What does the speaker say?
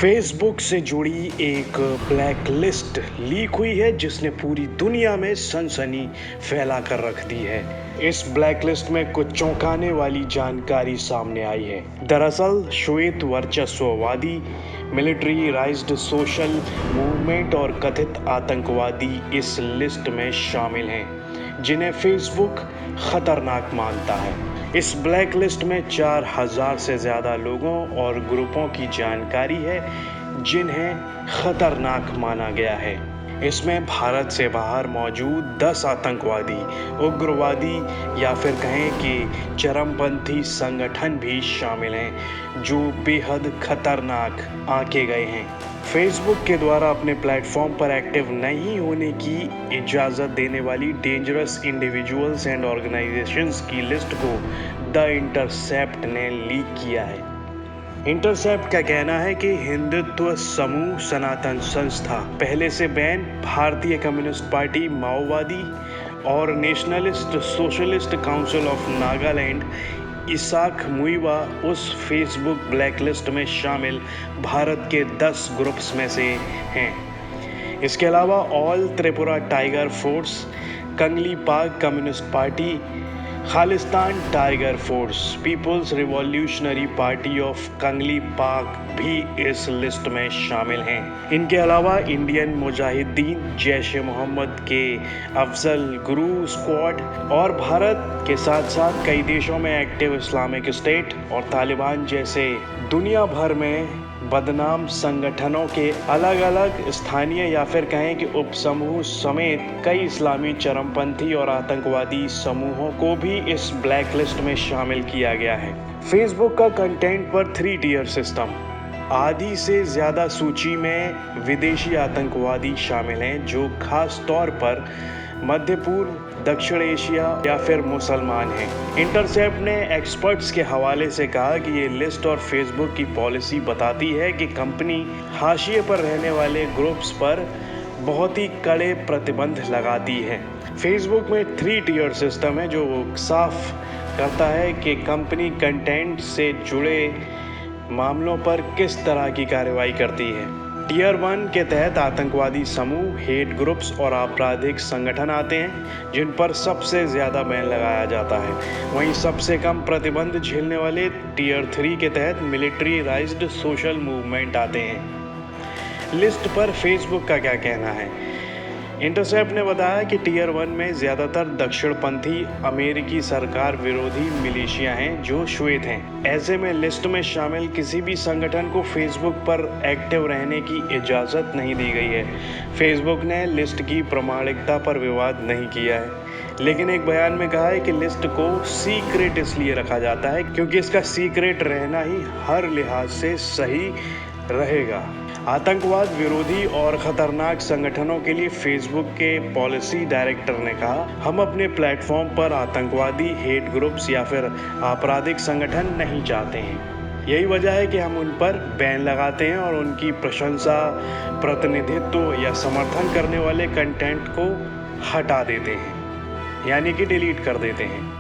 Facebook से जुड़ी एक ब्लैक लिस्ट लीक हुई है जिसने पूरी दुनिया में सनसनी फैला कर रख दी है। इस ब्लैक लिस्ट में कुछ चौंकाने वाली जानकारी सामने आई है। दरअसल श्वेत वर्चस्ववादी, मिलिट्रीराइज्ड सोशल मूवमेंट और कथित आतंकवादी इस लिस्ट में शामिल हैं, जिन्हें फेसबुक खतरनाक मानता है। इस ब्लैक लिस्ट में 4000 से ज़्यादा लोगों और ग्रुपों की जानकारी है जिन्हें खतरनाक माना गया है। इसमें भारत से बाहर मौजूद 10 आतंकवादी, उग्रवादी या फिर कहें कि चरमपंथी संगठन भी शामिल हैं जो बेहद खतरनाक आंके गए हैं। फेसबुक के द्वारा अपने प्लेटफॉर्म पर एक्टिव नहीं होने की इजाज़त देने वाली डेंजरस इंडिविजुअल्स एंड ऑर्गेनाइजेशंस की लिस्ट को द इंटरसेप्ट ने लीक किया है। इंटरसेप्ट का कहना है कि हिंदुत्व समूह सनातन संस्था, पहले से बैन भारतीय कम्युनिस्ट पार्टी, माओवादी और nationalist socialist council of Nagaland, Isak Muivah उस फेसबुक ब्लैकलिस्ट में शामिल भारत के 10 ग्रुप्स में से हैं। इसके अलावा all Tripura tiger force, Kangleipak communist party, Khalistan tiger force, people's revolutionary party of Kangleipak भी इस लिस्ट में शामिल हैं। इनके अलावा इंडियन मुजाहिदीन, जैश ए मोहम्मद के अफजल गुरु स्क्वाड और भारत के साथ साथ कई देशों में एक्टिव इस्लामिक स्टेट और तालिबान जैसे दुनिया भर में बदनाम संगठनों के अलग अलग स्थानीय या फिर कहें कि उपसमूह समेत कई इस्लामी चरमपंथी और आतंकवादी समूहों को भी इस ब्लैक लिस्ट में शामिल किया गया है। फेसबुक का कंटेंट पर 3 टियर सिस्टम, आधी से ज़्यादा सूची में विदेशी आतंकवादी शामिल हैं जो खास तौर पर मध्य पूर्व, दक्षिण एशिया या फिर मुसलमान हैं। इंटरसेप्ट ने एक्सपर्ट्स के हवाले से कहा कि ये लिस्ट और फेसबुक की पॉलिसी बताती है कि कंपनी हाशिए पर रहने वाले ग्रुप्स पर बहुत ही कड़े प्रतिबंध लगाती है। फेसबुक में 3 टियर सिस्टम है जो साफ करता है कि कंपनी कंटेंट से जुड़े मामलों पर किस तरह की कार्रवाई करती है। टियर 1 के तहत आतंकवादी समूह, हेट ग्रुप्स और आपराधिक संगठन आते हैं जिन पर सबसे ज़्यादा बैन लगाया जाता है। वहीं सबसे कम प्रतिबंध झेलने वाले टियर 3 के तहत मिलिट्रीराइज्ड सोशल मूवमेंट आते हैं। लिस्ट पर फेसबुक का क्या कहना है? इंटरसेप्ट ने बताया कि टियर 1 में ज़्यादातर दक्षिणपंथी अमेरिकी सरकार विरोधी मिलिशिया हैं जो श्वेत हैं। ऐसे में लिस्ट में शामिल किसी भी संगठन को फेसबुक पर एक्टिव रहने की इजाज़त नहीं दी गई है। फेसबुक ने लिस्ट की प्रामाणिकता पर विवाद नहीं किया है, लेकिन एक बयान में कहा है कि लिस्ट को सीक्रेट इसलिए रखा जाता है क्योंकि इसका सीक्रेट रहना ही हर लिहाज से सही रहेगा। आतंकवाद विरोधी और खतरनाक संगठनों के लिए फेसबुक के पॉलिसी डायरेक्टर ने कहा, हम अपने प्लेटफॉर्म पर आतंकवादी, हेट ग्रुप्स या फिर आपराधिक संगठन नहीं चाहते हैं। यही वजह है कि हम उन पर बैन लगाते हैं और उनकी प्रशंसा, प्रतिनिधित्व या समर्थन करने वाले कंटेंट को हटा देते हैं, यानी कि डिलीट कर देते हैं।